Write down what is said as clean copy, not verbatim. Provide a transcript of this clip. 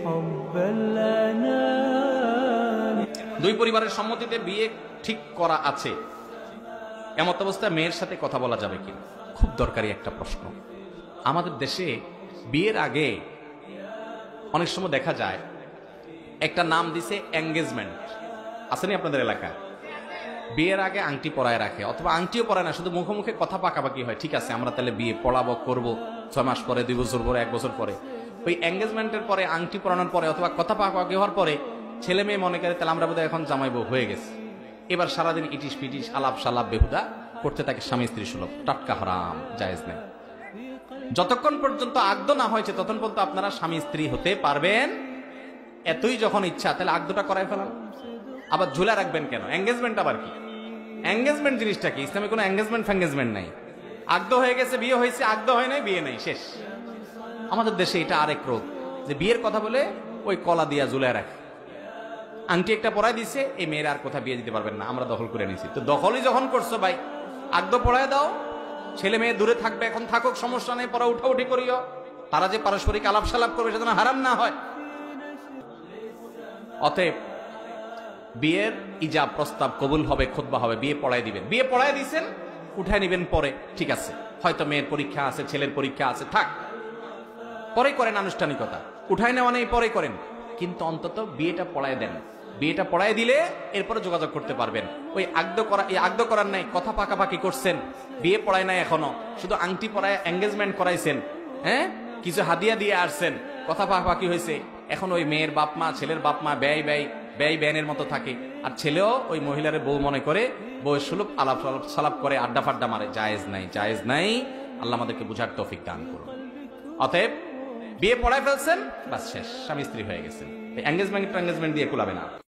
حب الأنام। দুই পরিবারের সম্মতিতে বিয়ে ঠিক করা আছে, এমত অবস্থায় মেয়ের সাথে কথা বলা যাবে কি? খুব দরকারি একটা প্রশ্ন। আমাদের দেশে বিয়ের আগে অনেক সময় দেখা যায় একটা নাম দিছে এঙ্গেজমেন্ট, আসেনি আপনাদের এলাকায়? বিয়ের আগে আংটি পরায় রাখে, অথবা আংটিও পরায় না, শুধু মুখে মুখে কথা পাকাপাকি হয়, ঠিক আছে আমরা তাহলে বিয়ে পড়াবো, করবো 6 মাস পরে, 2 বছর পরে, 1 বছর পরে। ওই এঙ্গেজমেন্টের পরে, আংটি পরানোর পরে অথবা কথা পাকাপাকি হওয়ার পরে ছেলে মেয়ে মনে করে তাহলে আমরা বোধহয় এখন জামাই বউ হয়ে গেছে। এবার সারাদিন ইটিস পিটিস আলাপ সালাপ বেহুদা করতে থাকে, স্বামী স্ত্রী সুলভ, টাটকা হারাম, জায়েজ নেই। যতক্ষণ পর্যন্ত আগদ না হয়েছে ততক্ষণ পর্যন্ত আপনারা স্বামী স্ত্রী হতে পারবেন। এতই যখন ইচ্ছা তাহলে আগদটা করাই ফেলান। আবার ঝুলা রাখবেন কেন? এঙ্গেজমেন্ট আবার কি? এঙ্গেজমেন্ট জিনিসটা কি? ইসলামে কোনো এঙ্গেজমেন্ট ফ্যাঙ্গেজমেন্ট নাই। আগদ হয়ে গেছে, বিয়ে হয়েছে, আগদ হয় নাই, বিয়ে নাই, শেষ। আমাদের দেশে এটা আরেক রোগ, যে বিয়ের কথা বলে ওই কলা দিয়া ঝুলায় রাখে। আংটি একটা পরাই দিছে, এই মেয়ের আর কোথাও বিয়ে দিতে পারবেন না, আমরা দখল করে নিছি। তো দখলই যখন করছো ভাই, আগদ পড়ায় দাও, ছেলে মেয়ে দূরে থাকবে, এখন থাকুক, সমস্যা নেই, পরে উঠাউঠি করিও, তারা যে পারস্পরিক আলাপ সালাপ করবে সেটা হারাম না হয়। অতএব বিয়ের ইজাব প্রস্তাব কবুল হবে, খুতবা হবে, বিয়ে পড়ায় দিবেন। বিয়ে পড়ায় দিছেন, উঠায় নিবেন পরে, ঠিক আছে, হয়তো মেয়ের পরীক্ষা আছে, ছেলের পরীক্ষা আছে, থাক, পরে করেন আনুষ্ঠানিকতা, উঠায় নেওয়া নেই পরে করেন, কিন্তু অন্তত বিয়েটা পড়ায় দেন। বিয়েটা পড়ায় দিলে এরপরে যোগাযোগ করতে পারবেন। ওই আগদ করার নাই, কথা পাকাপাকি করছেন, বিয়ে পড়ায় নাই, এখনো শুধু আংটি পড়ায় এঙ্গেজমেন্ট করাইছেন, হ্যাঁ, কিছু হাদিয়া দিয়ে আসছেন, কথা পাকাপাকি হয়েছে, এখন ওই মেয়ের বাপ মা, ছেলের বাপ মা ব্যয় ব্যানের মতো থাকে, আর ছেলেও ওই মহিলার বউ মনে করে, বউ সুলভ আলাপ সালাপ করে, আড্ডা ফাড্ডা মারে, জায়েজ নাই, জায়েজ নাই। আল্লাহ আমাদেরকে বুঝার তৌফিক দান করুন। অতএব বিয়ে পড়ায় ফেলছেন, বাস শেষ, স্বামী স্ত্রী হয়ে গেছেন। এঙ্গেজমেন্ট দিয়ে কুলাবে না।